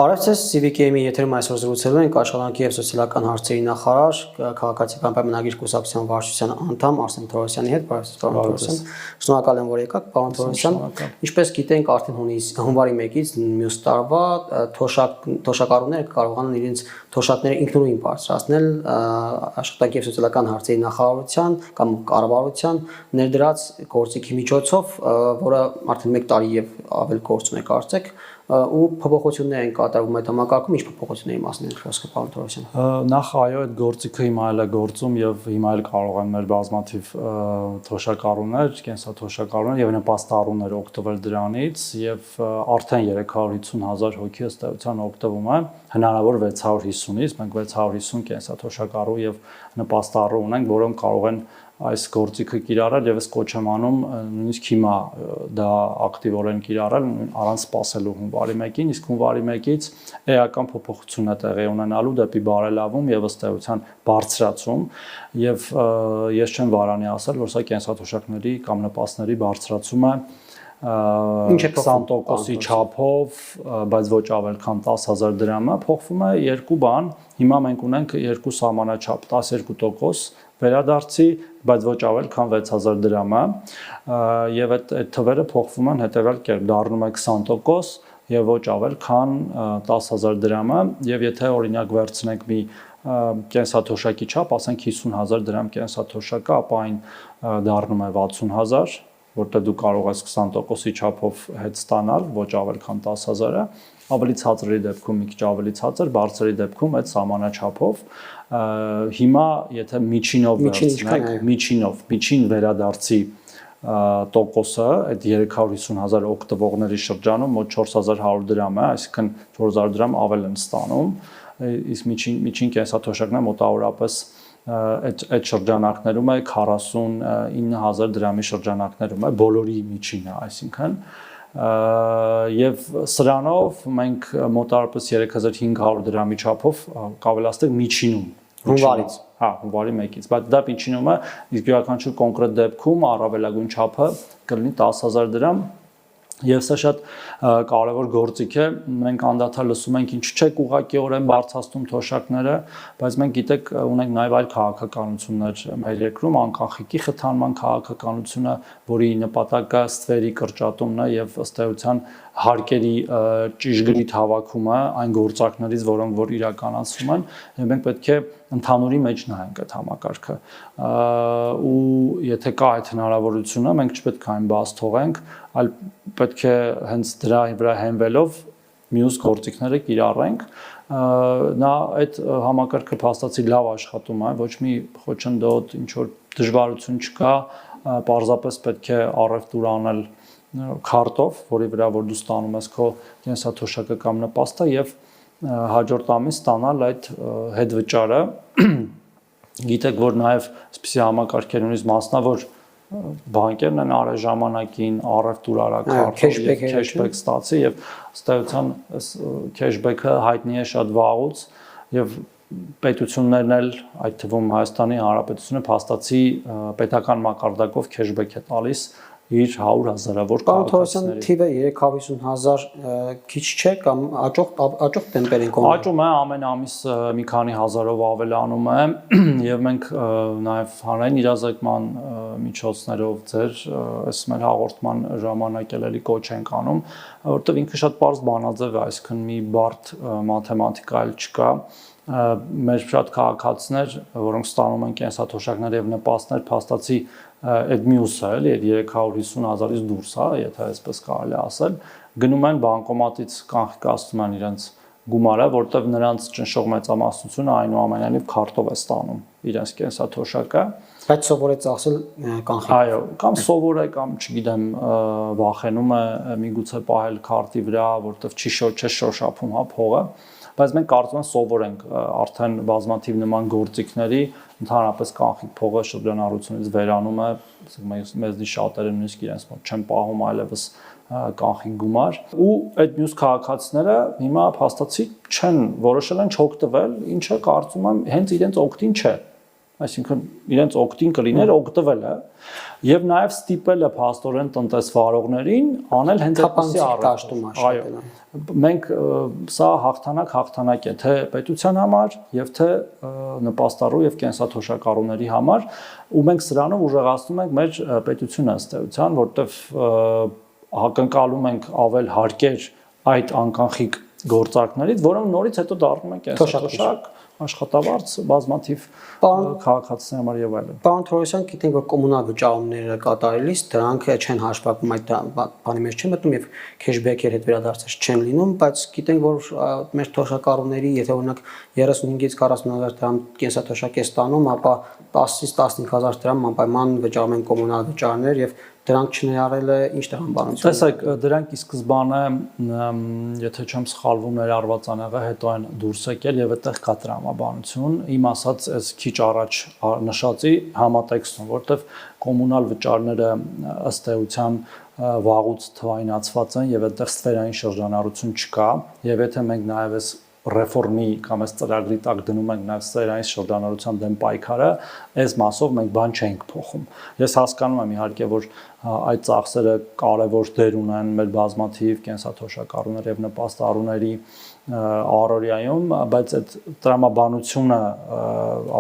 Բարև ձեզ, CVK-ի եթերում այսօր զրուցելու ենք աշխատանքի և սոցիալական հարցերի նախարար, քաղաքացիական պայմանագիր կուսակցության վարչության անդամ Արսեն Թորոսյանի հետ։ Բարև ձեզ, պարոն Թորոսյան։ Շնորհակալ եմ, որ եկաք, պարոն Թորոսյան։ Ինչպես գիտենք, արդեն հունվարի 1-ից մյուս տարվա թոշակառուները կարողանան իրենց թոշակները ինքնուրույն բարձրացնել աշխատանքի և սոցիալական հարցերի նախարարության կամ կառավարության ներդրած գործիքի միջոցով, որը արդեն 1 տարի եւ ավել գործում է կարծեք, ու փոփոխություններ են կատարվում այդ համակարգում, ինչ փոփոխությունների մասին է խոսքը, պարոն Թորոսյան։ Նախ այո, այդ գործիքը հիմա էլ է գործում եւ հիմա էլ կարող են մեր բազմաթիվ թոշակառուներ, կենսաթոշակառուներ եւ նպաստառուներ օգտվել դրանից եւ արդեն 350,000 հոգի ըստ էության օգտվում է, հնարավոր 650-ից, մենք 650 կենսաթոշակառու եւ նպաստառու ունենք, որոնք կարող են այս գործիքը կիրառել եւ ես կոչ եմ անում նույնիսկ հիմա դա ակտիվորեն կիրառել առանց սպասելու հունվարի 1-ին, իսկ հունվարի 1-ից էական փոփոխություն է տեղի ունենալու դեպի բարելավում եւ ըստ էության բարձրացում եւ ես չեմ վարանի ասել, որ սա կենսաթոշակների կամ նպաստների բարձրացում է 20%-ի չափով, բայց ոչ ավել քան 10,000 դրամը, փոխվում է երկու բան։ Հիմա մենք ունենք երկու սահմանաչափ 12% վերադարձի, բայց ոչ ավել քան 6,000 դրամը, եւ այդ թվերը փոխվում են հետեւյալ կերպ, դառնում է 20% եւ ոչ ավել քան 10,000 դրամը, եւ եթե օրինակ վերցնենք մի կենսաթոշակի չափ, ասենք 50,000 դրամ կենսաթոշակը, ապա այն դառնում է 60,000, որտեղ դու կարող ես 20%-ի չափով հետ ստանալ, ոչ ավել քան 10,000-ը, ավելի ցածրի դեպքում մի քիչ ավելի ցածր, բարձրի դեպքում այդ սահմանաչափով հիմա եթե միջինով վերցնենք, միջին վերադարձի տոկոսը այդ 350,000 օգտվողների շրջանում մոտ 4,100 դրամ է, այսինքն 4,000 դրամ ավել են ստանում, իսկ միջին կենսաթոշակն է մոտավորապես այդ շրջանակներում է 49,000 դրամի շրջանակներում է բոլորի միջինը, այսինքն եւ սրանով մենք մոտավորապես 3,500 դրամի չափով կավելացնենք միջինում հունվարից, հունվարի 1-ից, բայց դա միջինում է, իսկ յուրաքանչյուր կոնկրետ դեպքում առավելագույն չափը կլինի 10,000 դրամ եւ սա շատ կարեւոր գործիք է, մենք անդադար լսում ենք ինչ չեք ուղղակիորեն բարձրացնում թոշակները, բայց մենք գիտեք ունենք նաեւ այլ քաղաքականություններ մեր երկրում, անկախիքի խթանման քաղաքականությունը, որի նպատակը ստվերի կրճատումն է եւ ըստ էության հարկերի ճիժգրիտ հավաքումը այն գործակներից, որոնք որ իրականացվում են, եւ մենք պետք է ընդհանուրի մեջ նայենք այդ համակարգը ու եթե կա այդ հնարավորությունը, մենք չպետք է այն բաց թողենք, այլ պետք է հենց դրա վրա հենվելով մյուս գործիքները կիրառենք, նա այդ համակարգը փաստացի լավ աշխատում է, ոչ մի խոչընդոտ, ինչ որ դժվարություն չկա, պարզապես պետք է առևտուր անել քարտով, որի վրա որ դու ստանում ես քո կենսաթոշակը կամ նպաստը եւ հաջորդ ամիս ստանալ այդ հետվճարը։ Գիտեք, որ նաեւ այսպիսի համակարգեր ունի մասնավոր բանկերն են արել ժամանակին առևտուր արա քարտով եւ քեշբեք ստացի եւ ըստ էության քեշբեքը հայտնի է շատ վաղուց եւ պետություններն էլ այդ թվում Հայաստանի Հանրապետությունը փաստացի պետական մակարդակով քեշբեք է տալիս իր 100,000-ավոր քաղաքացիների։ Թիվը 350,000 քիչ չէ կամ աճող տեմպեր են կոնում։ Աճում է ամեն ամիս մի քանի հազարով ավելանում է եւ մենք նաեւ հանրային իրազեկման միջոցներով ձեր այս մեր հաղորդման ժամանակ էլի կոչ ենք անում, որովհետեւ ինքը շատ པարզ բանաձև է, այսինքն մի բարդ մաթեմատիկա էլ չկա։ Մեր շատ քաղաքացիներ, որոնք ստանում են կենսաթոշակներ եւ նպաստներ, փաստացի այդ մյուսը էլի, այդ 350,000-ից դուրս, եթե այսպես կարելի ասել, գնում են բանկոմատից կանխիկացնում են իրենց գումարը, որտեղ նրանց ճնշող մեծամասնությունը այնուամենայնիվ քարտով է ստանում իրենց կենսաթոշակը։ Բայց սովոր է ծախսել կանխիկ։ Այո, կամ սովոր է, կամ չգիտեմ, վախենում է միգուցե պահել քարտի վրա, որտեղ չի շոշափում փողը, բայց մենք կարծում ենք սովոր ենք արդեն բազմաթիվ նման գործիքների, ընդհանրապես կանխիկ փողը շրջանառությունից վերանում է, մեզնից շատերը նույնիսկ իրենց մոտ չեն պահում այլևս կանխիկ գումար, ու այդ մյուս քաղաքացիները հիմա փաստացի չեն որոշել են չօգտվել, ինչը կարծում եմ հենց իրենց օգտին չէ։ այսինքն իրենց օգտին կլիներ օգտվել է եւ նաեւ ստիպել է փաստորեն տնտեսվարողներին անել հենց այդպիսի առողջ։ Մենք սա հաղթանակ է թե պետության համար եւ թե նպաստառու եւ կենսաթոշակառուների համար ու մենք սրանով ուժեղացնում ենք մեր պետությունը ըստ էության, որտեվ ակնկալում ենք ավել հարկեր այդ անկանխիկ գործարքներից, որոնք նորից հետո դառնում են կենսաթոշակ, աշխատավարձ, բազմաթիվ քաղաքացիների համար եւ այլն։ Պարոն Թորոսյան, գիտենք, որ կոմունալ վճարումները կատարելիս դրանք չեն հաշվարկվում այդ բանի մեջ չեն մտնում եւ քեշբեքեր հետ վերադարձած չեն լինում, բայց գիտենք, որ մեր թոշակառուների, եթե օրինակ 35-ից 40,000 դրամ կենսաթոշակ է ստանում, ապա 10-ից 15,000 դրամ անպայման վճարում են կոմունալ վճարներ եւ դրանք չներառելը ինչ տրամաբանություն։ Տեսեք, դրանք ի սկզբանե, եթե չեմ սխալվում, ներառված անեղը հետո են դուրս եկել եւ այդտեղ կա տրամաբանություն։ Իմ ասած այս քիչ առաջ նշածի համատեքստում, որտեվ կոմունալ վճարները ըստ էության վաղուց թվայնացված են եւ այդտեղ սֆերային շրջանառություն չկա եւ եթե մենք նաեւ այս ռեֆորմի կամ այս ծրագրի տակ դնում ենք նաև սերային շրջանառության դեմ պայքարը, այս մասով մենք բան չենք փոխում։ Ես հասկանում եմ իհարկե, որ այդ ծախսերը կարևոր դեր ունեն մեր բազմաթիվ կենսաթոշակառուներ եւ նպաստառուների առօրյայում, բայց այդ տրամաբանությունը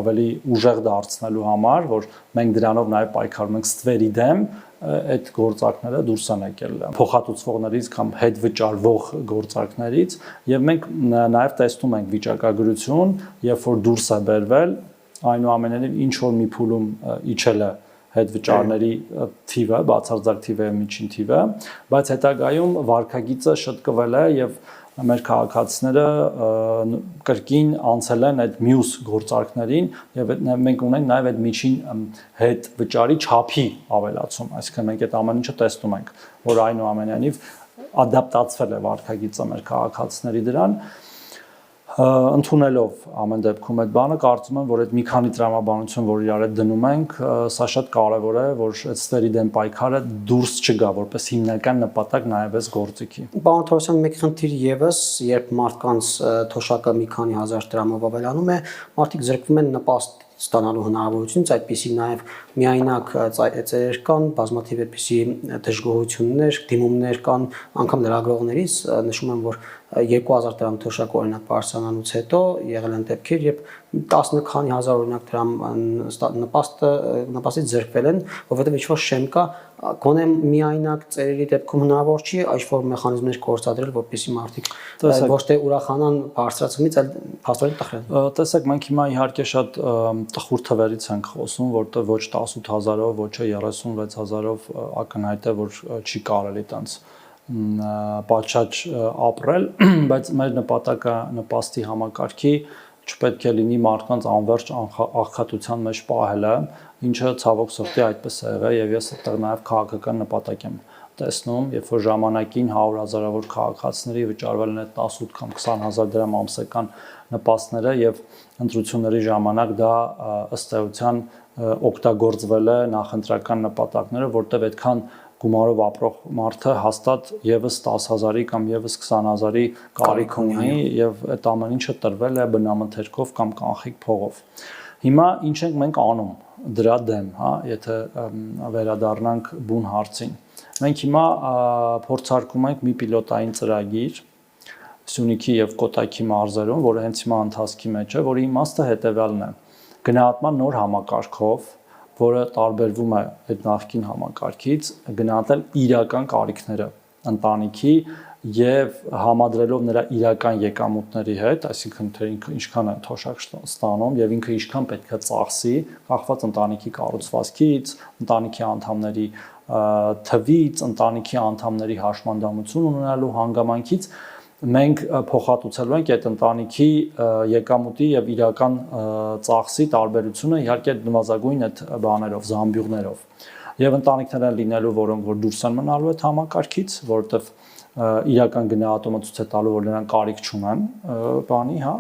ավելի ուժեղ դարձնելու համար, որ մենք դրանով նաև պայքարում ենք ստվերի դեմ, այդ գործարքները դուրս են եկել փոխհատուցվողներից կամ հետ վճարվող գործարքներից եւ մենք նաեւ տեսնում ենք վիճակագրություն, երբ որ դուրս է բերվել, այնուամենայնիվ ինչ որ մի փուլում իջել է հետ վճարների թիվը, բացարձակ թիվը եւ միջին թիվը, բայց հետագայում վարկագիծը շտկվել է եւ մեր քաղաքացիները կրկին անցել են այդ մյուս գործարքներին եւ մենք ունենք նաեւ այդ միջին հետ վճարի չափի ավելացում, այսինքն մենք այդ ամեն ինչը տեսնում ենք, որ այնուամենայնիվ ադապտացվել է վարկագիծը մեր քաղաքացիների դրան, ընդունելով ամեն դեպքում այդ բանը, կարծում եմ, որ այդ մի քանի տրամաբանություն, որ իրար հետ դնում ենք, սա շատ կարևոր է, որ այդ ստվերի դեմ պայքարը դուրս չգա, որպես հիմնական նպատակ նաև այս գործիքի։ Պարոն Թորոսյան, մեկ խնդիր եւս, երբ մարդկանց թոշակը մի քանի հազար դրամով ավելանում է, մարդիկ զրկվում են նպաստ ստանալու հնարավորությունից, այդպիսի նաև միայնակ ծայրեր կան, բազմաթիվ այդպիսի դժգոհություններ, դիմումներ կան, անգամ լրագրողներից նշում եմ, որ 2000 դրամ թոշակ օրինակ բարձրանալուց հետո եղել են դեպքեր, երբ 10 քանի հազար օրինակ դրամ նպաստից զրկվել են, որովհետև ինչ-որ շեմ կա, գոնե միայնակ ծերերի դեպքում հնարավոր չի ինչ-որ մեխանիզմներ կորցադրել, որպեսզի մարդիկ ոչ թե ուրախանան բարձրացումից, այլ փաստորեն տխրեն։ Տեսեք, մենք հիմա իհարկե շատ տխուր թվերից ենք խոսում, որտեղ ոչ 18000-ով, ոչ 36000-ով ակնհայտ է, որ չի կարելի տենց պատշաճ ապրել, բայց մեր նպատակը նպաստի համակարգի չպետք է լինի մարդկանց անվերջ աղքատության մեջ պահելը, ինչը ցավոք սրտի այդպես է եղել եւ ես այդտեղ նաեւ քաղաքական նպատակ եմ տեսնում, երբ որ ժամանակին 100,000-ավոր քաղաքացիների վճարվել են 18 կամ 20000 դրամ ամսական նպաստները եւ ընտրությունների ժամանակ դա ըստ էության օգտագործվել է նախընտրական նպատակները, որտեղ այդքան գումարով ապրող մարդը հաստատ եւս 10000-ի կամ եւս 20000-ի կարիք ունի եւ այդ ամեն ինչը տրվել է բնամթերքով կամ կանխիկ փողով։ Հիմա ինչ ենք մենք անում դրա դեմ, հա, եթե վերադառնանք բուն հարցին։ Մենք հիմա փորձարկում ենք մի պիլոտային ծրագիր Սյունիքի եւ Կոտայքի մարզերում, որը հենց հիմա ընթացքի մեջ է, որի իմաստը հետեւյալն է. գնահատման նոր համակարգով, որը տարբերվում է այդ նախկին համակարգից, գնահատել իրական կարիքները ընտանիքի եւ համադրելով նրա իրական եկամուտների հետ, այսինքն թե ինքը ինչքան է թոշակ ստանում եւ ինքը ինչքան պետք է ծախսի, կախված ընտանիքի կառուցվածքից, ընտանիքի անդամների թվից, ընտանիքի անդամների հաշմանդամություն ունենալու հանգամանքից, մենք փոխհատուցելու ենք այդ ընտանիքի եկամուտի եւ իրական ծախսի տարբերությունը, իհարկե նվազագույն այդ բաներով, զամբյուղներով։ Եվ ընտանիքներ են լինելու, որոնք որ դուրս են մնալու այդ համակարգից, որովհետեւ իրական գնահատումը ցույց է տալու, որ նրանք կարիք չունեն բանի, հա,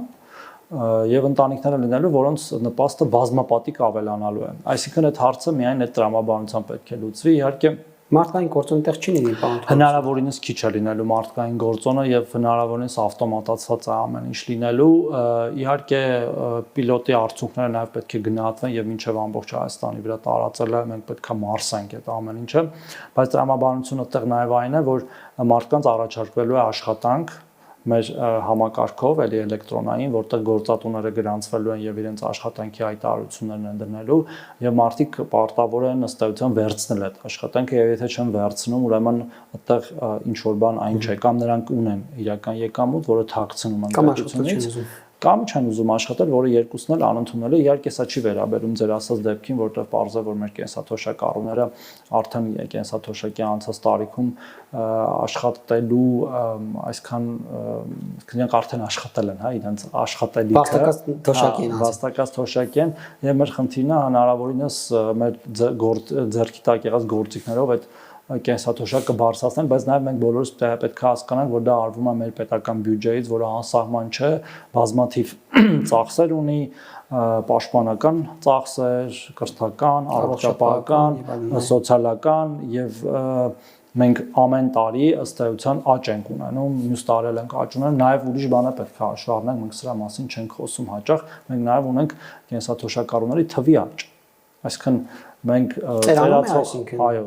եւ ընտանիքներ են լինելու, որոնց նպաստը բազմապատիկ ավելանալու է։ Այսինքն այդ հարցը միայն այդ տրամաբանությամբ պետք է լուծվի, իհարկե Մարդկային գործոն տեղ չի լինի, պարոն։ Հնարավորինս քիչ է լինելու մարդկային գործոնը եւ հնարավորինս ավտոմատացված է ամեն ինչ լինելու։ Իհարկե պիլոտի արդյունքները նաեւ պետք է գնահատվեն եւ մինչեւ ամբողջ Հայաստանի վրա տարածելը մենք պետք է մարսենք այդ ամեն ինչը, բայց տրամաբանությունը այդտեղ նաեւ այն է, որ մարդկանց առաջարկվելու է աշխատանք մեր համակարգով, էլի էլեկտրոնային, որտեղ գործատուները գրանցվելու են եւ իրենց աշխատանքի հայտարարություններն են դնելու եւ մարդիկ պարտավոր են ըստ էության վերցնել այդ աշխատանքը եւ եթե չեն վերցնում, ուրեմն այդտեղ ինչ որ բան այն չէ, կամ նրանք ունեն իրական եկամուտ, որը թաքցնում են պետությունից, կամ չեն ուզում աշխատել, որը երկուսն էլ անընդունել է։ Իհարկե սա չի վերաբերում ձեր ասած դեպքին, որտեղ պարզ է, որ մեր կենսաթոշակառուները արդեն կենսաթոշակի անցած տարիքում աշխատելու այսքան նրանք արդեն աշխատել են, հա, իրենց աշխատելիքը վաստակած թոշակի են եւ մեր խնդիրն է հնարավորինս մեր ձեռքի տակ եղած գործիքներով այդ կենսաթոշակը բարձրացնել, բայց նաև մենք բոլորս պետք է հասկանանք, որ դա արվում է մեր պետական բյուջեից, որը անսահման չէ, բազմաթիվ ծախսեր ունի, պաշտպանական ծախսեր, կրթական, առողջապահական, սոցիալական եւ մենք ամեն տարի ըստ էության աճ ենք ունենում, մյուս տարիել ենք աճ ունենում, նաև ուրիշ բաներ պետք է հաշվի առնենք, մենք սրա մասին չենք խոսում հաճախ, մենք նաև ունենք կենսաթոշակառուների թվի աճ, այսինքն մենք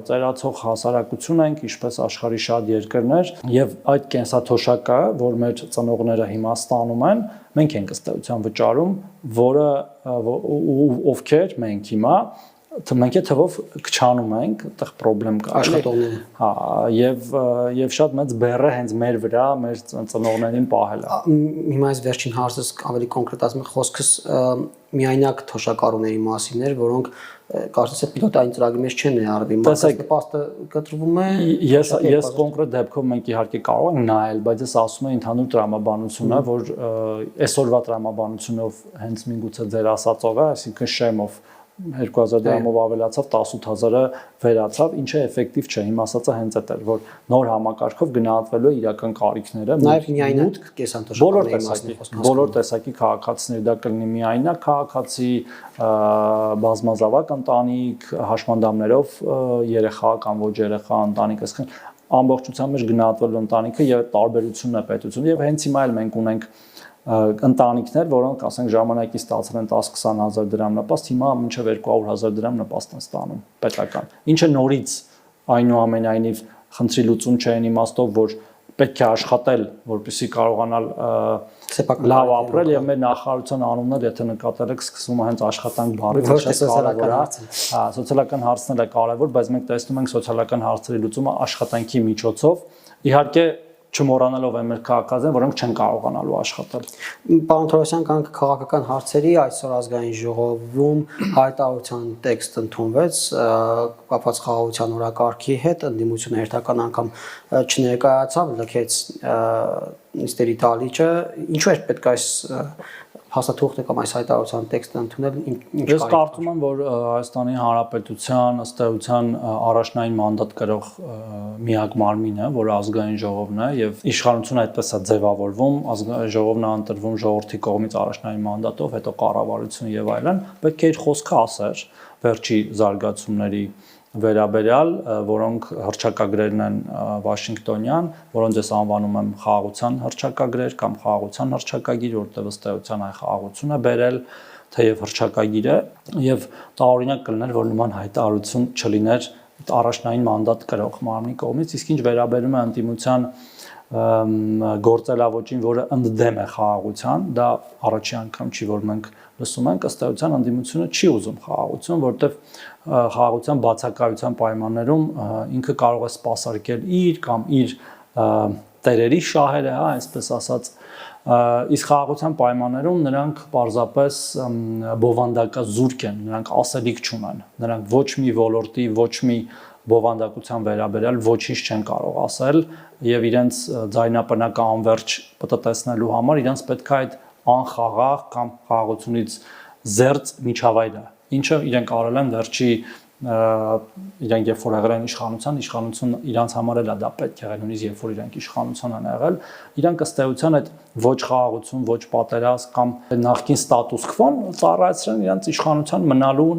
ծերացող հասարակություն ենք, ինչպես աշխարհի շատ երկրներ, եւ այդ կենսաթոշակը, որ մեր ծնողները հիմա ստանում են, մենք ենք ըստ էության վճարում, որը ովքեր մենք հիմա մենք այդ թվով քչանում ենք, այդտեղ խնդրեմ կա աշխատողները։ Հա, եւ շատ մեծ բեռը հենց մեր վրա, մեր ծնողներին պահել է։ Հիմա այս վերջին հարցս ավելի կոնկրետ ասեմ, խոսքս միայնակ թոշակառուների մասին էր, որոնք կարծես է պիլոտային ծրագրի մեջ չեն ներառվի, մարդկանց նպաստը կտրվում է։ Ես կոնկրետ դեպքով մենք իհարկե կարող ենք նայել, բայց ես ասում եմ ընդհանուր տրամաբանությունը, որ այսօրվա տրամաբանությունով հենց միգուցե ձեր ասածով է, այսինքն շեմով 2000 դրամով ավելացավ, 18000-ը վերացավ, ինչը էֆեկտիվ չէ։ Հիմա ասածը հենց այդ էր, որ նոր համակարգով գնահատվելու է իրական կարիքները, նաև միայնակ կենսաթոշակների բոլոր տեսակի քաղաքացիներ, դա կլինի միայնակ քաղաքացի, բազմազավակ ընտանիք, հաշմանդամներով երեխա կամ ոչ երեխա ընտանիք, այսինքն ամբողջությամբ մեջ գնահատվելու ընտանիքը եւ տարբերությունն է պետություն եւ հենց հիմա էլ մենք ունենք ընտանիքներ, որոնք ասենք ժամանակի ստացել են 10-20 հազար դրամ նպաստ, հիմա մինչև 200,000 դրամ նպաստ են ստանում պետական։ Ինչը նորից այնուամենայնիվ խնդրի լուծում չէ այն իմաստով, որ պետք է աշխատել, որպեսզի կարողանալ լավ ապրել եւ մեր նախարարության անունն էլ եթե նկատել եք սկսվում է հենց աշխատանք բառից, ոչ սոցիալական հարցը։ Հա, սոցիալական հարցն էլ է կարևոր, բայց մենք տեսնում ենք սոցիալական հարցերի լուծումը աշխատանքի միջոցով։ Իհարկե չմոռանալով այն մեր քաղաքացիներին, որոնք չեն կարողանալու աշխատել։ Պարոն Թորոսյան, կանք քաղաքական հարցերի այսօր ազգային ժողովում հայտարարության տեքստ ընդունվեց, կապված խաղաղության օրակարգի հետ, ընդդիմությունը հերթական անգամ չներկայացավ, լքեց նիստերի դալիճը, ինչու էր պետք այս հաստատուղթը կամ այս հայտարարության տեքստը ընդունել, Ես կարծում եմ, որ Հայաստանի Հանրապետության ըստ էության առաջնային մանդատ կրող միակ մարմինը, որը ազգային ժողովն է եւ իշխանությունը այդպես է ձևավորվում, ազգային ժողովն է ընտրվում ժողովրդի կողմից առաջնային մանդատով, հետո կառավարություն եւ այլն, պետք է իր խոսքը ասեր վերջի զարգացումների վերաբերյալ, որոնք հռչակագրերն են Վաշինգտոնյան, որոնց ես անվանում եմ խաղաղության հռչակագրեր կամ խաղաղության հռչակագիր, որտեղ ըստ էության այն խաղաղություն է բերել, թեև հռչակագիրը եւ տարօրինակ կլիներ, որ նման հայտարարություն չլիներ առաջնային մանդատ կրող մարմնի կողմից, իսկ ինչ վերաբերում է ընդդիմության գործելավոճին, որը ընդդեմ է խաղաղության, դա առաջի անգամ չի, որ մենք լսում ենք, ըստ էության ընդդիմությունը չի ուզում խաղաղություն, որտեղ խաղաղության բացակայության պայմաններում ինքը կարող է սպասարկել իր կամ իր տերերի շահերը, հա, այսպես ասած, իսկ խաղաղության պայմաններում նրանք պարզապես բովանդակազուրկ են, նրանք ասելիք չունեն, նրանք ոչ մի ոլորտի, ոչ մի բովանդակության վերաբերյալ ոչինչ չեն կարող ասել եւ իրենց ձայնապնակը անverջ պատտեսնելու համար իրենց պետք է այդ անխաղաղ կամ խաղաղությունից զերծ միջավայրը, ինչը իրենք արել են վերջի իրենք երբ որ եղել են իշխանություն իրանց համար էլ դա պետք է եղել, նույնիսկ երբ որ իրենք իշխանության են եղել, իրանք ըստ էության այդ ոչ խաղաղություն, ոչ պատերազմ կամ նախկին ստատուս քվոն ծառայեցրեն իրանց իշխանության մնալու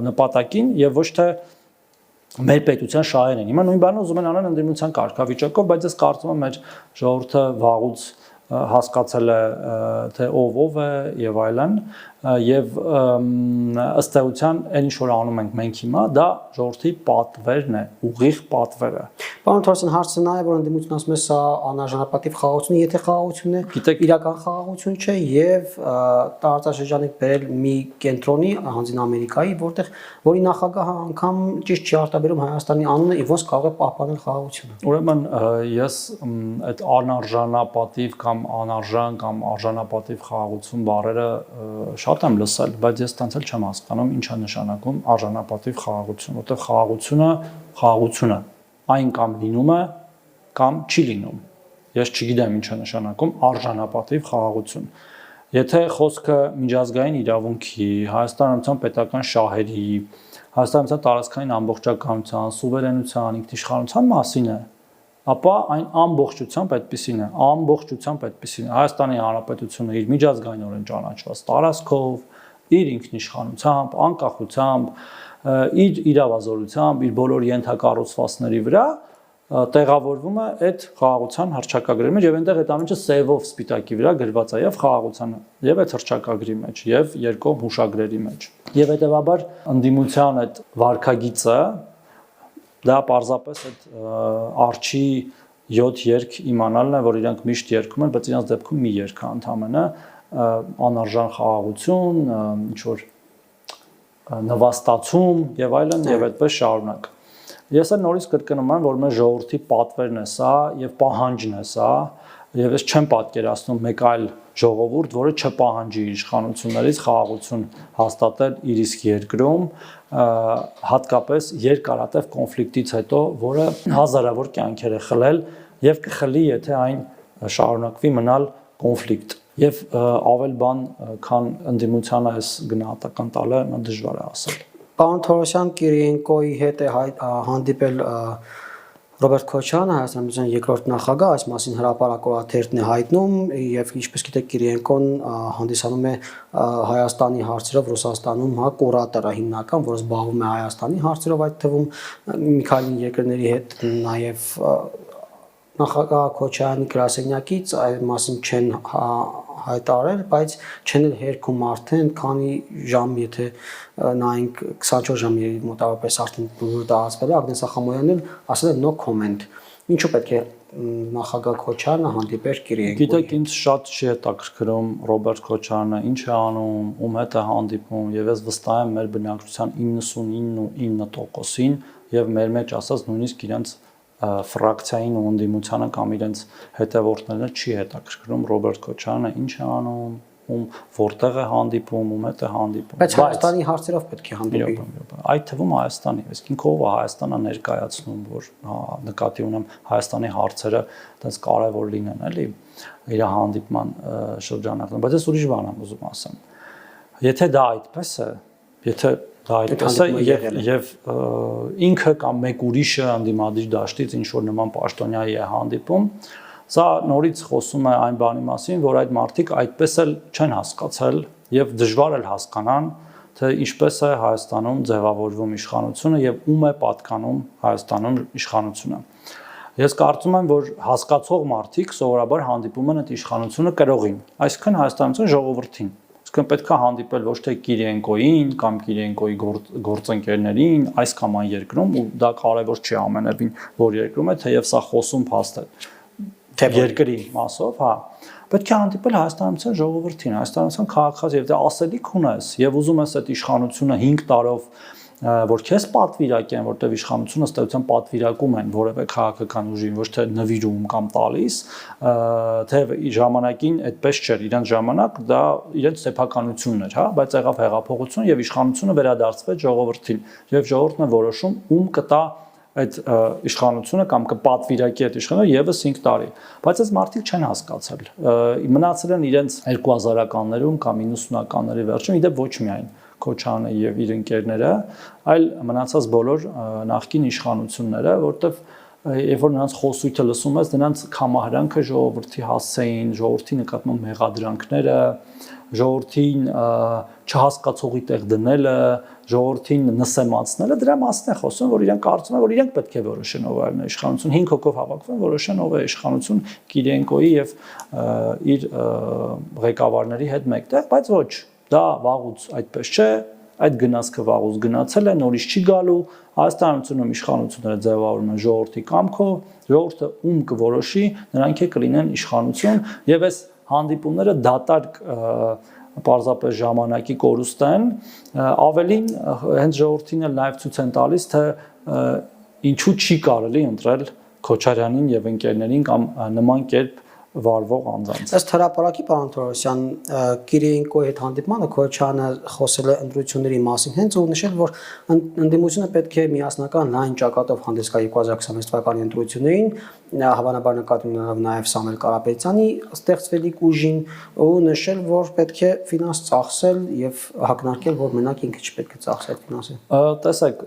նպատակին եւ ոչ թե մեր պետության շահերն են։ Հիմա նույն բանը ուզում են անել ընդդիմության կարգավիճակով, բայց ես կարծում եմ մեր ժողովուրդը վաղուց հասկացել է թե ով է եւ այլն եւ ըստ էության այն ինչ որ անում ենք մենք հիմա դա ժողովրդի պատվերն է, ուղիղ պատվերը։ Պարոն Թորոսյան, հարցը նա է, որ ընդդիմությունն ասում է սա անարժանապատիվ խաղաղություն է, եթե խաղաղություն է, իրական խաղաղություն չէ եւ տարածաշրջանից բերել մի կենտրոնի հանձին Ամերիկայի, որի նախագահը անգամ ճիշտ չի արտաբերում Հայաստանի անունը եւ ոնց կարող է պահպանել խաղաղությունը։ Ուրեմն ես այդ անարժանապատիվ կամ անարժան կամ արժանապատիվ խաղաղություն բառերը շատ եմ լսել, բայց ես տանցել չեմ հասկանում ինչ է նշանակում արժանապատիվ խաղաղություն, որտեղ խաղաղությունը այն կամ լինում է կամ չի լինում։ Ես չգիտեմ ինչ է նշանակում արժանապատիվ խաղաղություն։ Եթե խոսքը միջազգային իրավունքի, Հայաստանի Հանրապետության պետական շահերի, Հայաստանի Հանրապետության տարածքային ամբողջականության, սուվերենության, ինքնիշխանության մասին է, ապա այն ամբողջությամբ այդպեսին է, ամբողջությամբ այդպեսին է։ Հայաստանի Հանրապետությունը իր միջազգայինորեն ճանաչված տարածքով, իր ինքնիշխանությամբ, անկախությամբ, իր իրավազորությամբ, իր բոլոր ենթակառուցվածքների վրա տեղավորվում է այդ խաղաղության հռչակագրի մեջ եւ այնտեղ այդ ամենը սևով սպիտակի վրա գրված է եւ խաղաղության եւ այդ հռչակագրի մեջ եւ երկու հուշագրերի մեջ։ Եվ հետեւաբար ընդդիմության այդ վարքագիծը դա պարզապես այդ արչի 7 երկ իմանալն է, որ իրանք միշտ երգում են, բայց իրանք դեպքում մի երգ է ընդհանրապես անարժան խաղաղություն, ինչ որ նվաստացում եւ այլն եւ այդպես շարունակ։ Ես էլ նորից կրկնում եմ, որ մեր ժողովրդի պատվերն է սա եւ պահանջն է սա, եւ ես չեմ պատկերացնում մեկ այլ ժողովուրդ, որը չպահանջի իշխանություններից խաղաղություն հաստատել իր իսկ երկրում, հատկապես երկարատև կոնֆլիկտից հետո, որը հազարավոր կյանքեր է խլել եւ կխլի, եթե այն շարունակվի մնալ կոնֆլիկտ։ Եվ ավել բան, քան ընդդիմությանը այս գնահատական տալը, դժվար է ասել։ Պարոն Թորոսյան, Կիրիենկոյի հետ է հանդիպել Ռոբերտ Քոչարյանը, Հայաստանի Հանրապետության երկրորդ նախագահ, այս մասին հրապարակորաթերթն է հայտնում եւ ինչպես գիտեք Կիրիենկոն հանդիսանում է Հայաստանի հարցերով Ռուսաստանում կուրատորը հիմնական, որը զբաղվում է Հայաստանի հարցերով, այդ թվում մի քանի երկրների հետ նաեւ նախագահ Քոչարյանի գրասենյակից այդ մասին չեն հայտարարել, բայց չեն էլ հերքում արդեն, քանի ժամ, եթե նայենք 24 ժամի մոտավորապես արդեն դարձվել է, Ագնես Ախամոյանն էլ ասել է no comment։ Ինչու պետք է նախագահ Քոչարյանը հանդիպեր Կիրիենկոյին։ Գիտեք, ինձ շատ չի հետաքրքրում Ռոբերտ Քոչարյանը ինչ է անում, ում հետ է հանդիպում, եւ ես վստահ եմ մեր բնակչության 99.9%-ին եւ մեր մեջ ասած նույնիսկ իրենց ֆրակցիային ու ընդդիմությանը կամ իրենց հետևորդներին չի հետաքրքրում Ռոբերտ Քոչարյանը ինչ է անում, ում որտեղ է հանդիպում, ում հետ է հանդիպում։ Բայց Հայաստանի հարցերով պետք է հանդիպի։ Այդ թվում Հայաստանի, իսկ ով է Հայաստանը ներկայացնում, որ նկատի ունեմ Հայաստանի հարցերը այդպես կարևոր լինեն, էլի, իր հանդիպման շրջանակներում, բայց ես ուրիշ բան եմ ուզում ասեմ։ Եթե դա այդպես է, եթե դա այդպես է եւ ինքը կամ մեկ ուրիշը անդիմադիր դաշտից ինչ որ նման պաշտոնյայի է հանդիպում, սա նորից խոսում է այն բանի մասին, որ այդ մարդիկ այդպես էլ չեն հասկացել եւ դժվար էլ հասկանան, թե ինչպես է Հայաստանում ձևավորվում իշխանությունը եւ ում է պատկանում Հայաստանում իշխանությունը։ Ես կարծում եմ, որ հասկացող մարդիկ սովորաբար հանդիպում են այդ իշխանությունը կրողին, այսինքն Հայաստանցի ժողովրդին։ Իսկ պետք է հանդիպել ոչ թե Կիրիենկոյին կամ Կիրիենկոյի գործընկերներին, այս կամ այն երկրում, ու դա կարևոր չի ամենևին, որ երկրում է, թեև սա խոսում փաստ է երկրի մասով, հա, պետք է հանդիպել Հայաստանցի ժողովրդին, Հայաստանցի քաղաքացի, եւ դե ասելիք ունես, եւ ուզում ես այդ իշխանությունը 5 տարով որ քեզ պատվիրակեն, որտեղ իշխանությունը ըստ էության պատվիրակում են որևէ քաղաքական ուժին, ոչ թե նվիրում կամ տալիս, թե ժամանակին այդպես չէր, իրենց ժամանակ դա իրենց սեփականությունն էր, հա, բայց եղավ հեղափոխություն եւ իշխանությունը վերադարձվեց ժողովրդին, եւ ժողովուրդն է որոշում ում կտա այդ իշխանությունը կամ կպատվիրակի այդ իշխանությունը եւս 5 տարի, բայց այս մարդիկ չեն հասկացել, մնացել են իրենց 2000-ականներում կամ 90-ականների վերջում, իդեպ ոչ միայն Քոչարյանը եւ իր ընկերները, այլ մնացած բոլոր նախկին իշխանությունները, որտեվ երբ որ նրանց խոսույթը լսում ես, նրանց կամահարանքը ժողովրդի հասցեին, ժողովրդի նկատմամբ մեղադրանքները, ժողովրդին չհասկացողի տեղ դնելը, ժողովրդին նսեմացնելը, դրա մասին է խոսում, որ իրենք կարծում են, որ իրենք պետք է որոշեն ով է իշխանություն, 5 հոգով հավաքվեն, որոշեն ով է իշխանություն Կիրիենկոյի եւ իր ղեկավարների հետ մեկտեղ, բայց ոչ, դա վաղուց այդպես չէ, այդ գնացքը վաղուց գնացել է, նորից չի գալու, Հայաստանում իշխանությունները ձևավորվում են ժողովրդի կամքով, ժողովուրդը ում կորոշի, նրանք է կլինեն իշխանություն եւ այս հանդիպումները դատարկ պարզապես ժամանակի կորուստ են, ավելին հենց ժողովրդին էլ նաև ցույց են տալիս, թե ինչու չի կարելի ընտրել Քոչարյանին եւ ընկերներին կամ նման կերպ վարվող անձանց։ Ըստ հրապարակի պարոն Թորոսյան, Կիրիենկոյի հետ հանդիպմանը Քոչարյանը խոսել է ընտրությունների մասին, հենց ու նշել, որ ընդդիմությունը պետք է միասնական լայն ճակատով հանդես գա 2026 թվականի ընտրություններին, հավանաբար նկատի ունենալով նաև Սամվել Կարապետյանի ստեղծվելիք ուժին, ու նշել, որ պետք է ֆինանս ծախսել եւ հակնարկել, որ մենակ ինքը չպետք է ծախսի այդ ֆինանսը։ Տեսեք,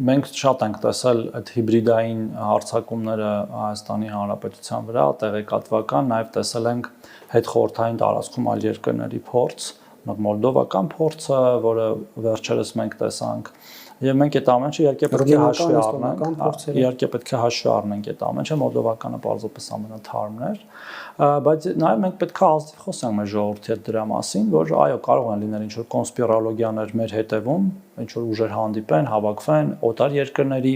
մենք շատ ենք տեսել այդ հիբրիդային հարձակումները Հայաստանի Հանրապետության վրա, տեղեկատվական, նաև տեսել ենք հետխորհրդային տարածքում այլ երկրների փորձ, մոլդովական փորձը, որը վերջերս մենք տեսանք, եւ մենք այդ ամենը իհարկե պետք է հաշվի առնենք, իհարկե պետք է հաշվի առնենք այդ ամենը, մոլդովականը պարզապես ամենաթարմն էր, բայց նաև մենք պետք է ազնիվ խոսենք մեր ժողովրդի հետ դրա մասին, որ այո, կարող են լինել ինչ-որ կոնսպիրոլոգիաներ մեր հետևում, ինչ-որ ուժեր հանդիպեն, հավաքվեն օտար երկրների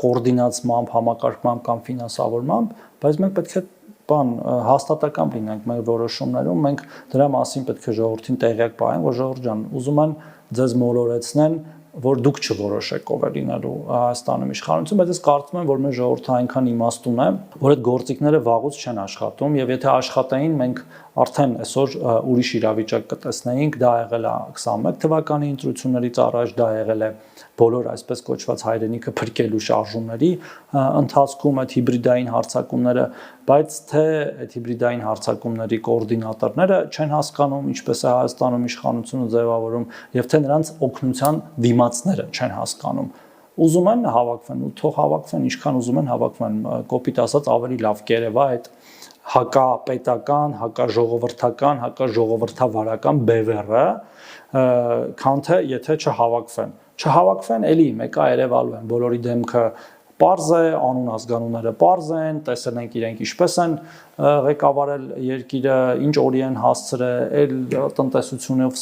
կոորդինացմամբ, համակարգմամբ կամ ֆինանսավորմամբ, բայց մենք պետք է հաստատակամ լինենք մեր որոշումներում, մենք դրա մասին պետք է ժողովրդին տեղյակ պահենք, որ ժողովուրդ ջան, ուզում են ձեզ մոլորեցնեն, որ դուք չորոշեք ով է լինելու Հայաստանում իշխանություն, բայց ես կարծում եմ, որ մեր ժողովուրդը այնքան իմաստուն է, որ այդ գործիքները վաղուց չեն աշխատում եւ եթե աշխատեին, մենք արդեն այսօր ուրիշ իրավիճակ կտեսնեինք, դա եղել է 21 թվականի ընտրություններից առաջ, դա եղել է բոլոր այսպես կոչված հայրենիքը փրկելու շարժումների ընթացքում այդ հիբրիդային հարձակումները, բայց թե այդ հիբրիդային հարձակումների կոորդինատորները չեն հասկանում ինչպես է Հայաստանում իշխանությունը ձևավորում եւ թե նրանց օգնության դիմացները չեն հասկանում։ Ուզում են հավաքվեն ու թող հավաքվեն, ինչքան ուզում են հավաքվեն, կոպիտ ասած ավելի լավ կերևա այդ հակապետական, հակաժողովրդական, հակաժողովրդավարական բևեռը, քան թե եթե չհավաքվեն, էլի մեկը երևալու են, բոլորի դեմքը պարզ է, անուն ազգանունները պարզ են, տեսել ենք իրենք ինչպես են ղեկավարել երկիրը, ինչ օրի են հասցրել, տնտեսությունից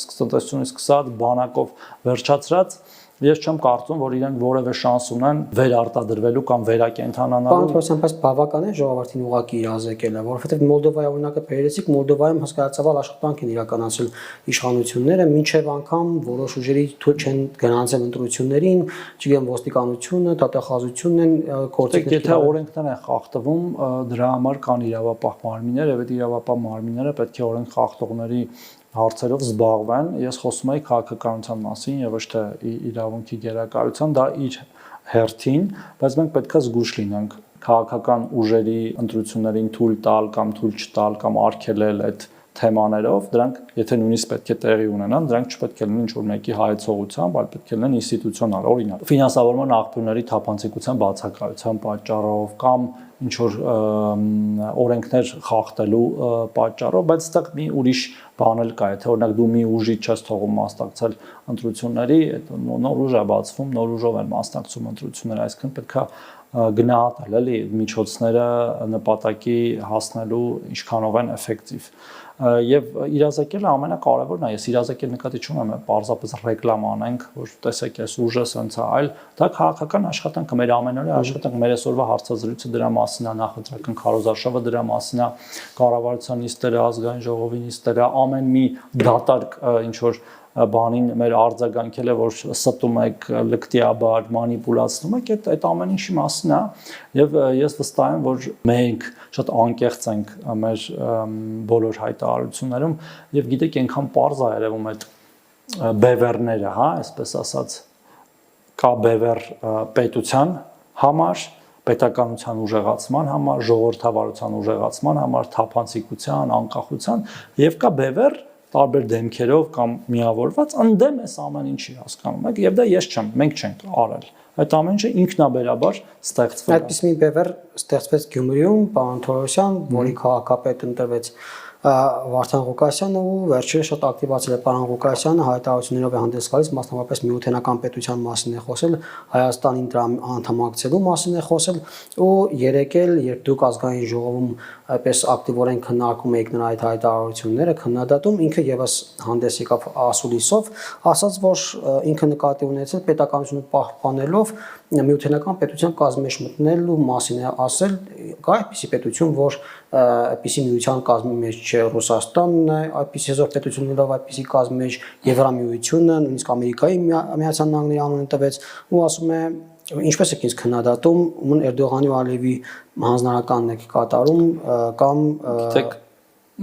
սկսած, բանակով վերջացրած, ես չեմ կարծում, որ իրենք որևէ շանս ունեն վերարտադրվելու կամ վերակենդանանալու։ Պարոն Թորոսյան, բայց բավական է ժողովրդին ուղղակի իրազեկելը, որովհետև Մոլդովայի օրինակը բերեցիք, Մոլդովայում հսկայածավալ աշխատանք են իրականացրել իշխանությունները, մինչև անգամ որոշ ուժերի չեն գնացել ընտրություններին, չգիտեմ ոստիկանությունը, դատախազությունն են գործիքներ։ Եթե օրենքներ են խախտվում, դրա համար կան իրավապահ մարմիններ, եւ այդ իրավապահ մարմինները պետք է օրենք խախտողների հարցերով զբաղվեն, ես խոսում եմ քաղաքականության մասին եւ ոչ թե իրավունքի գերակայության, դա իր հերթին, բայց մենք պետք է զգուշ լինենք քաղաքական ուժերի ընտրություններին թույլ տալ կամ թույլ չտալ կամ արգելել այդ թեմաներով, դրանք եթե նույնիսկ պետք է տեղի ունենան, դրանք չպետք է լինեն ինչ-որ մեկի հայեցողությամբ, այլ պետք է լինեն ինստիտուցիոնալ, օրինակ ֆինանսավորման աղբյուրների թափանցիկության բացակայության պատճառով կամ ինչ-որ օրենքներ խախտելու պատճառով, բայց այդտեղ մի ուրիշ բան էլ կա, եթե օրինակ դու մի ուժի չես թողում մասնակցել ընտրությունների, նոր ուժ է բացվում, նոր ուժով են մասնակցում ընտրությունները, այսինքն պետք է գնահատել էլի միջոցները նպատակի հասնելու ինչքանով են էֆեկտիվ եւ իրազեկելը ամենակարևորն է, ես իրազեկել նկատի չունեմ, պարզապես ռեկլամ անենք, որ տեսեք, այս ուժը սենց է, այլ դա քաղաքական աշխատանքը, մեր ամենօրյա աշխատանքը, մեր այսօրվա հարցազրույցը դրա մասին է, նախընտրական քարոզարշավը դրա մասին է, կառավարության նիստերը, ազգային ժողովի նիստերը, ամեն մի դատարկ ինչ որ բանին մեր արձագանքել է, որ ստում եք, լկտիաբար, մանիպուլացնում եք, այդ ամեն ինչի մասին է եւ ես վստահ եմ, որ մենք շատ անկեղծ ենք մեր բոլոր հայտարարություններում եւ գիտեք, այնքան པարզ է երևում այդ բևեռները, հա, այսպես ասած, կա բևեռ պետության համար, պետականության ուժեղացման համար, ժողովրդավարության ուժեղացման համար, թափանցիկության, անկախության եւ կա բևեռ տարբեր դեմքերով կամ միավորված ընդդեմ էս ամեն ինչի հասկանում եք եւ դա ես չեմ, մենք չենք արել։ Այդ ամեն ինչը ինքնաբերաբար ստեղծվել է։ Այդպես մի բևեռ ստեղծվեց Գյումրիում, պարոն Թորոսյան, որի քաղաքապետ ընտրվեց Վարդան Ղուկասյանը ու վերջերս շատ ակտիվացել է պարոն Ղուկասյանը հայտարարություններով է հանդես գալիս, մասնավորապես միութենական պետության մասին է խոսել, Հայաստանին դրա անդամակցելու մասին է խոսել ու երեկել, երբ դուք ազգային ժողովում այպես ակտիվորեն քննարկում եք նրա այդ հայտարարությունները, քննադատում ինքը եւս հանդես եկավ ասուլիսով, ասաց, որ ինքը նկատի ունեցել պետականությունը պահպանելով միութենական պետության կազմի մեջ մտնելու մասին է ասել, կա այդպիսի պետություն, որ այդպիսի միության կազմի մեջ չէ Ռուսաստանն է, այդպիսի հզոր պետություններով այդպիսի կազմի մեջ Եվրամիությունը, նույնիսկ Ամերիկայի Միացյալ Նահանգների անունը տվեց ու ասում է ինչպես եք ինձ քննադատում, ում Էրդողանի ու Ալիևի հանձնարարականն եք կատարում կամ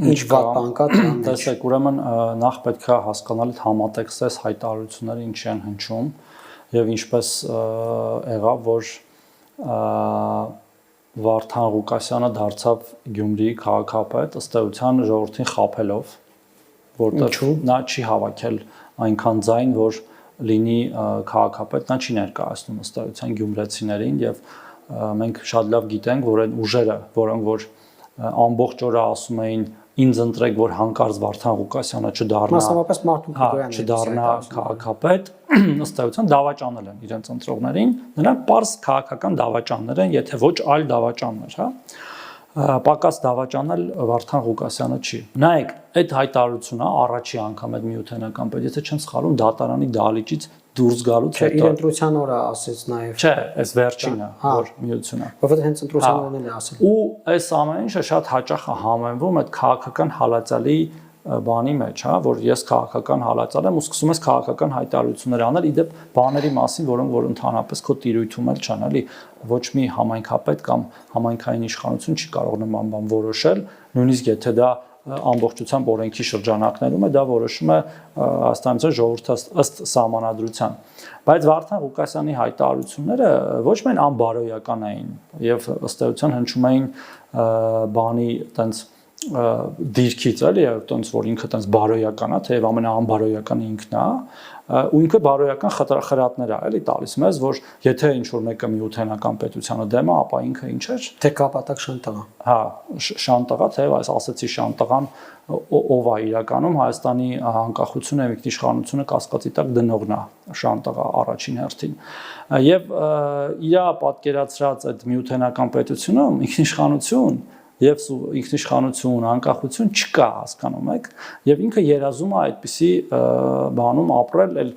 ինչ վատ բան կա դրան մեջ։ Տեսեք, ուրեմն նախ պետք է հասկանալ այդ համատեքստես հայտարարությունները ինչի են հնչում եւ ինչպես եղավ, որ Վարդան Ղուկասյանը դարձավ Գյումրիի քաղաքապետ ըստ էության ժողովրդին խաբելով, որտեղ նա չի հավաքել այնքան ձայն, որ լինի քաղաքապետ, նա չի ներկայացնում ըստ էության գյումրեցիներին եւ մենք շատ լավ գիտենք, որ այն ուժերը, որոնք որ ամբողջ օրը ասում էին ինձ ընտրեք, որ հանկարծ Վարդան Ղուկասյանը չդառնա, մասնավորապես Մարտուն Գրիգորյանն չդառնա քաղաքապետ, ըստ էության դավաճանել են իրենց ընտրողներին, նրանք պարզ քաղաքական դավաճաններ են, եթե ոչ այլ դավաճաններ, հա։ Պակաս դավաճանել Վարդան Ղուկասյանը չի։ Նայեք, այդ հայտարարությունը առաջի անգամ այդ միութենական պետ, եթե չեմ սխալվում, դատարանի դահլիճից դուրս գալուց հետո իր ընտրության օրը ասեց նաև։ Չէ, այս վերջինը, որ միությունը։ Որովհետև հենց ընտրության օրն էլ է ասել։ Ու այս ամեն ինչը շատ հաճախ է համեմվում այդ քաղաքական հալածալի բանի մեջ, հա, որ ես քաղաքական հալածալ եմ ու սկսում ես քաղաքական հայտարարություններ անել, իդեպ բաների մասին, որոնք որ ընդհանրապես քո տիրույթում էլ չեն, էլի, ոչ մի համայնքապետ կամ համայնքային իշխանություն չի կարող նման բան որոշել, նույնիսկ եթե դա ամբողջությամբ օրենքի շրջանակներում է, դա որոշում է Հայաստանյան ժողովուրդը ըստ սահմանադրության։ Բայց Վարդան Ղուկասյանի հայտարարությունները ոչ միայն անբարոյական էին եւ ըստ էության հնչում էին բանի այտենց դիրքից, էլի, այտենց որ ինքը այտենց բարոյական է, թեև ամենաանբարոյականը ինքն է, ու ինքը բարոյական խրատներ է, էլի տալիս մեզ, որ եթե ինչ որ մեկը միութենական պետությանը դեմ է, ապա ինքը ինչ է։ Թե կապատակ շանտաղ։ Հա, շանտաղա, թեև այս ասեցի շանտաղան ով է իրականում Հայաստանի անկախությունը եւ ինքնիշխանությունը կասկածի տակ դնողն է շանտաղա առաջին հերթին։ Եվ իր պատկերացրած այդ միութենական պետությունում ինքնիշխանություն եւ ինքնիշխանություն, անկախություն չկա, հասկանում եք, եւ ինքը երազում է այդպիսի բանում ապրել, էլ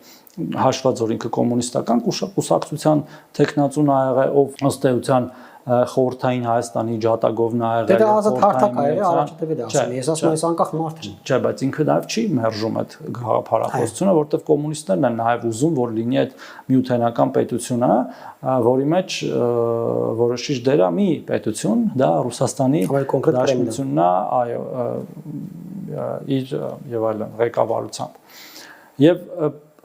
հաշված որ ինքը կոմունիստական կուսակցության տեխնացուն ա եղել, ով ըստ էության խորհրդային Հայաստանի ջատագովն ա եղել։ Դա ազատ հարթակ է, առաջատևել է ասում։ Ես ասում եմ, այս անկախ մարդ է։ Չէ, բայց ինքը նաեւ չի մերժում այդ գաղափարախոսությունը, որովհետեւ կոմունիստներն են նաեւ ուզում, որ լինի այդ միութենական պետությունը, որի մեջ որոշիչ դեր է մի պետություն, դա Ռուսաստանի Դաշնությունն է, այո, իր եւ այլն ղեկավարությամբ։ Եվ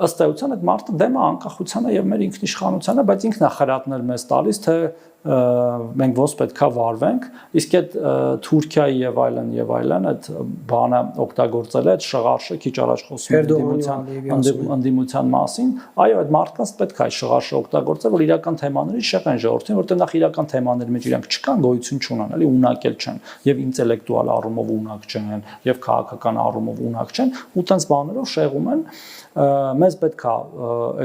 ըստ էության այդ մարդը դեմ է անկախությանը եւ մեր ինքնիշխանությանը, բայց ինքն է խրատներ մեզ տալիս, թե մենք ոնց պետքա վարվենք, իսկ այդ Թուրքիայի եւ այլն այդ բանը օգտագործել է, այդ շղարշը քիչ առաջ խոսում ընդդիմության մասին, այո, այդ մարդկանց պետք է շղարշը օգտագործել, որ իրական թեմաներից շեղեն ժողովրդին, որտեղ նախ իրական թեմաների մեջ իրանք չկան, գոյություն չունեն, էլի ունակել չեն եւ ինտելեկտուալ առումով ունակ չեն եւ քաղաքական առումով ունակ չեն, ու տենց բաներով շեղում են, մեզ պետք է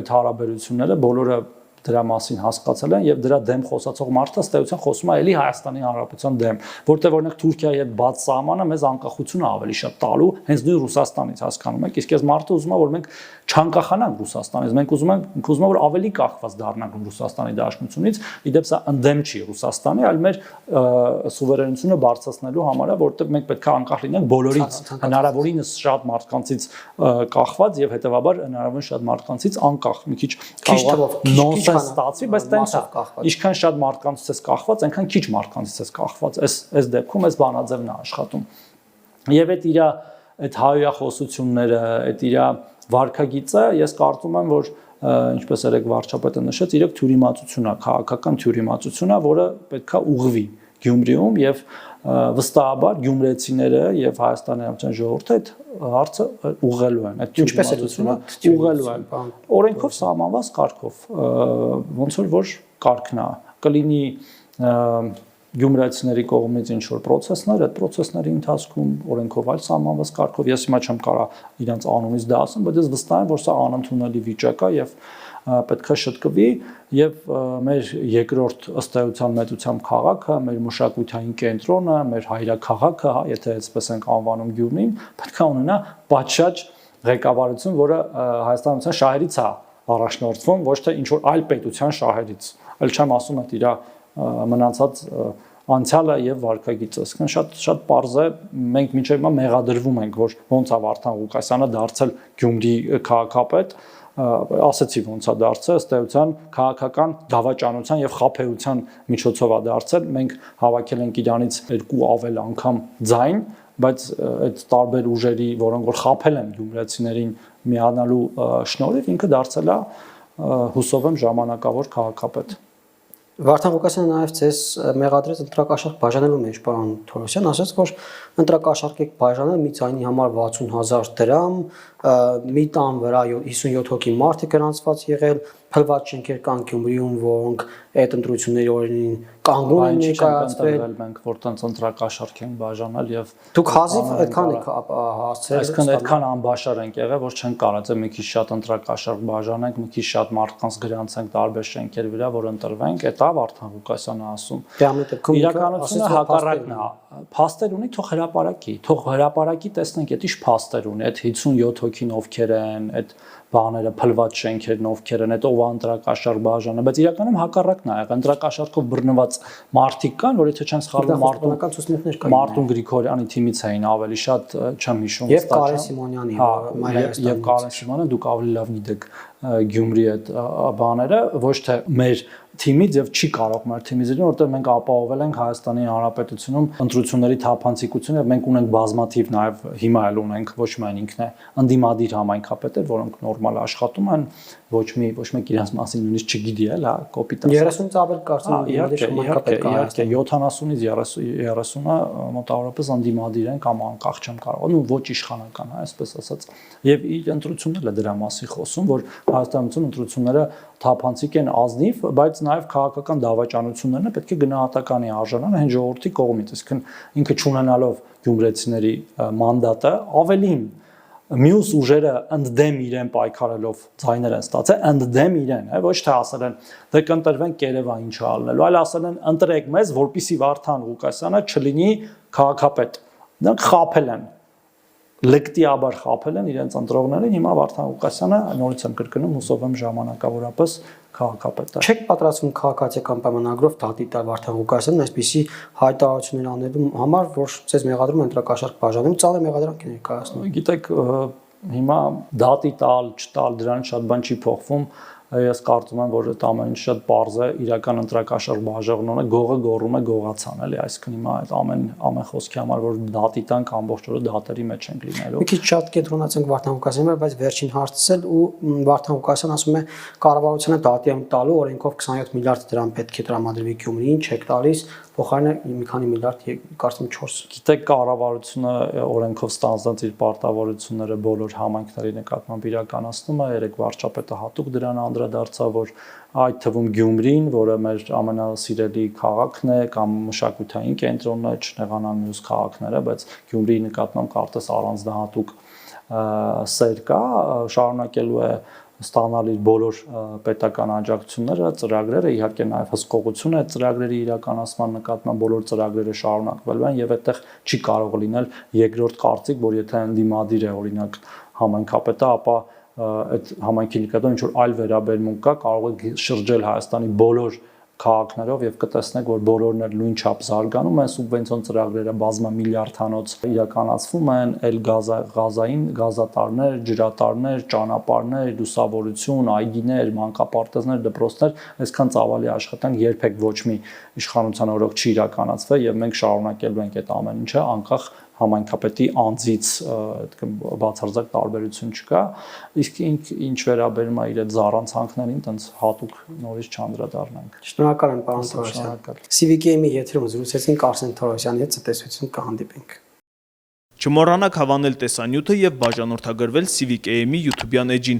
այդ հարաբերությունները բոլորը դրա մասին հասկացել են եւ դրա դեմ խոսացող մարդը ըստ էության խոսում է էլի Հայաստանի Հանրապետության դեմ, որտեղ օրինակ Թուրքիայի հետ բաց սահմանը մեզ անկախությունը ավելի շատ տալու, հենց նույն Ռուսաստանից, հասկանում եք, իսկ այս մարդը ուզում է որ մենք չանկախանանք Ռուսաստանից, մենք ուզում ենք որ ավելի կախված դառնանք Ռուսաստանի Դաշնությունից, իդեպ սա ընդդեմ չի Ռուսաստանի, այլ մեր սուվերենությունը բարձրացնելու համար է, որտեղ մենք պետք է անկախ լինենք բոլորից, հնարավորինս շատ մարդկանցից կախված եւ հետեւաբար հնարավորին շատ մարդկանցից անկախ, մի քիչ կարող է ստացվի, բայց տենց է, ինչքան շատ մարդկանցից ես կախված, այնքան քիչ մարդկանցից ես կախված, այս դեպքում այս բանաձևն է աշխատում։ Եվ այդ իր այդ հայոյախոսությունները, այդ իր վարքագիծը, ես կարծում եմ, որ ինչպես երեք վարչապետը նշեց, իրոք թյուրիմացություն է, քաղաքական թյուրիմացություն է, որը պետքա ուղղվի։ Գյումրիում եւ վստահաբար գյումրեցիները եւ Հայաստանի Հանրապետության ժողովուրդը այդ հարցը ուղղելու են, այդ ինչպես է լուծվում, ուղղելու են օրենքով սահմանված կարգով, ոնց որ կարգն է, կլինի գյումրեցիների կողմից ինչ որ process-ներ, այդ process-ների ընթացքում օրենքով այլ սահմանված կարգով ես հիմա չեմ կարող իրենց անունից դա ասեմ, բայց ես վստահ եմ, որ սա անընդունելի վիճակ է եւ պետք է շտկվի եւ մեր երկրորդ ըստ էության մեծությամբ քաղաքը, մեր մշակութային կենտրոնը, մեր հայրաքաղաքը, եթե այսպես ենք անվանում Գյումրին, պետք է ունենա պատշաճ ղեկավարություն, որը Հայաստանության շահերից է առաջնորդվում, ոչ թե ինչ որ այլ պետության շահերից։ Այլ չեմ ասում այդ իր մնացած անցյալը եւ վարկագիծը, այսինքն շատ պարզ է, մենք մինչեւ հիմա մեղադրվում ենք, որ ոնց է Վարդան Ղուկասյանը դարձել Գյումրի քաղաքապետ, ասացի ոնց է դարձել, ըստ էության քաղաքական դավաճանության եւ խաբեության միջոցով է դարձել, մենք հավաքել ենք իրանից 2 ավել անգամ ձայն, բայց այդ տարբեր ուժերի, որոնք որ խաբել են գյումրեցիներին միանալու շնորհիվ ինքը դարձել է հուսով եմ ժամանակավոր քաղաքապետ։ Վարդան Ղուկասյանը նաև ձեզ մեղադրեց ընտրակաշառք բաժանելու մեջ, պարոն Թորոսյան, ասաց, որ ընտրակաշառք եք բաժանել մի ձայնի համար 60,000 դրամ, մի տան վրա 57 հոգի մարդ է գրանցված եղել, փլված շենքեր կան Գյումրիում, որոնք այդ ընտրությունների օրերին կանգուն են ներկայացվել, մենք որ տենց ընտրակաշառք ենք բաժանել եւ դուք հազիվ այդքան եք հասցրել, այսինքն այդքան անբաշար ենք եղել, որ չենք կարծել մի քիչ շատ ընտրակաշառք բաժանենք, մի քիչ շատ մարդկանց գրանցենք տարբեր շենքերի վրա, որ ընտրվենք, դա Վարդան Ղուկասյանը ասում։ Իրականությունը հակառակն է։ Փաստեր ունի, թող հրապարակի տեսնենք, այդ ինչ փաստեր ունի, այդ 57 հոգին ովքեր են, այդ բաները փլված շենքերն ովքեր են, այդ ով ընտրակաշառք բաժանը, բայց իրականում հակառակն է եղել, ընտրակաշառքով բռնված մարդիկ կան, որ եթե չեն սխալվում Մարտուն Գրիգորյանի թիմից էին ավելի շատ, չեմ հիշում, եւ Կարեն Սիմոնյանի, եւ Կարեն Սիմոնյանը, դուք ավելի լավ գիտեք Գյումրի այդ բաները, ոչ թե մեր թիմից եւ չի կարող մեր թիմից լինել, որտեղ մենք ապահովել ենք Հայաստանի Հանրապետությունում ընտրությունների թափանցիկությունը եւ մենք ունենք բազմաթիվ նաեւ հիմա էլ ունենք ոչ միայն ինքն է ընդդիմադիր համայնքապետեր, որոնք նորմալ աշխատում են, ոչ մեկ իրենց մասին նույնիսկ չգիտի էլ, հա, կոպիտ ասած 30-ից ավել կարծում եմ իհարկե 70-ից 30-ը մոտավորապես ընդդիմադիր են կամ անկախ չեմ կարող, ու ոչ իշխանական, հա, այսպես ասած, եւ իր ընտրություններն է դրա մասին խոսում, որ Հայաստանում ընտրությունները թափանցիկ են ազնիվ, բայց նաև քաղաքական դավաճանություններն պետք է գնահատականի արժանան հեն ժողովրդի կողմից, այսինքն ինքը չունենալով գյումրեցիների մանդատը ավելին մյուս ուժերը ընդդեմ իրեն պայքարելով ձայներ են ստացել, ընդդեմ իրեն, ոչ թե ասել են դե կընտրվենք Երևան ինչ ալնելու, այլ ասել են ընտրեք մեզ, որպեսզի Վարդան Ղուկասյանը չլինի քաղաքապետ։ Նրանք խաբել են, լկտիաբար խաբել են իրենց ընտրողներին, հիմա Վարդան Ղուկասյանը նորից եմ կրկնում, հուսով եմ ժամանակավորապես քաղաքապետ է։ Չեք պատրաստվում քաղաքացիական պայմանագրով դատի տալ Վարդան Ղուկասյանին այսպիսի հայտարարություններ անելու համար, որ ցեզ մեղադրում են ընտրակաշառք բաժանում, ծանր մեղադրանք է ներկայացնում։ Գիտեք, հիմա դատի տալ, չտալ, դրանից շատ բան չի փոխվում։ Ես կարծում եմ, որ այդ ամեն ինչ շատ պարզ է, իրական ընտրակաշառք բաժանողը գողը գոռում է գողացան, էլի, այսինքն հիմա այդ ամեն խոսքի համար, որ դատի տանք ամբողջ օրը դատերի մեջ ենք լինելու։ Մի քիչ շատ կենտրոնացենք Վարդան Ղուկասյանի վրա, բայց վերջին հարցը ու Վարդան Ղուկասյանը ասում է կառավարությունը դատի եմ տալու, օրենքով 27 միլիարդ դրամ պետք է տրամադրվի Գյումրիին, չեք տալիս, փոխարենը մի քանի միլիարդ, կարծում եմ 4։ Գիտեք, կառավարությունը օրենքով ստանձնած իր պարտավորությունները բոլոր համայնքների նկատմամբ իրականացնում է, երեք վարչապետը հատուկ դրան անդրադարձավ, որ այդ թվում Գյումրին, որը մեր ամենասիրելի քաղաքն է կամ մշակութային կենտրոնն է, չնեղանան մյուս քաղաքները, բայց Գյումրիի նկատմամբ կարծես առանձնահատուկ սեր կա, շարունակելու է ստանալ իր բոլոր պետական աջակցությունները, ծրագրերը, իհարկե նաև հսկողություն է ծրագրերի իրականացման նկատմամբ բոլոր ծրագրերը շարունակվելու են եւ այդտեղ չի կարող լինել երկրորդ կարծիք, որ եթե ընդդիմադիր է օրինակ համայնքապետը, ապա այդ համայնքի նկատմամբ ինչ որ այլ վերաբերմունք կա, կարող է շրջել Հայաստանի բոլոր քաղաքներով եւ կտեսնեք, որ բոլորն էլ նույն չափ զարգանում են, սուբվենցիոն ծրագրերը բազմամիլիարդանոց իրականացվում են, էլ գազատարներ, ջրատարներ, ճանապարհներ, լուսավորություն, այգիներ, մանկապարտեզներ, դպրոցներ, այսքան ծավալի աշխատանք երբեք ոչ մի իշխանության օրոք չի իրականացվել եւ մենք շարունակելու ենք այդ ամեն ինչը անկախ համայնքապետի անձից բացարձակ տարբերություն չկա, իսկ ինչ վերաբերում է իր այդ զառանցանքներին, տենց հատուկ նորից չանդրադառնանք։ Շնորհակալ եմ, պարոն Թորոսյան։ CVK-ի եթերում զրուցեցինք Արսեն Թորոսյանի հետ, ցտեսություն, կհանդիպենք։ Չմոռանաք հավանել տեսանյութը եւ բաժանորդագրվել CVK-ի YouTube-յան էջին։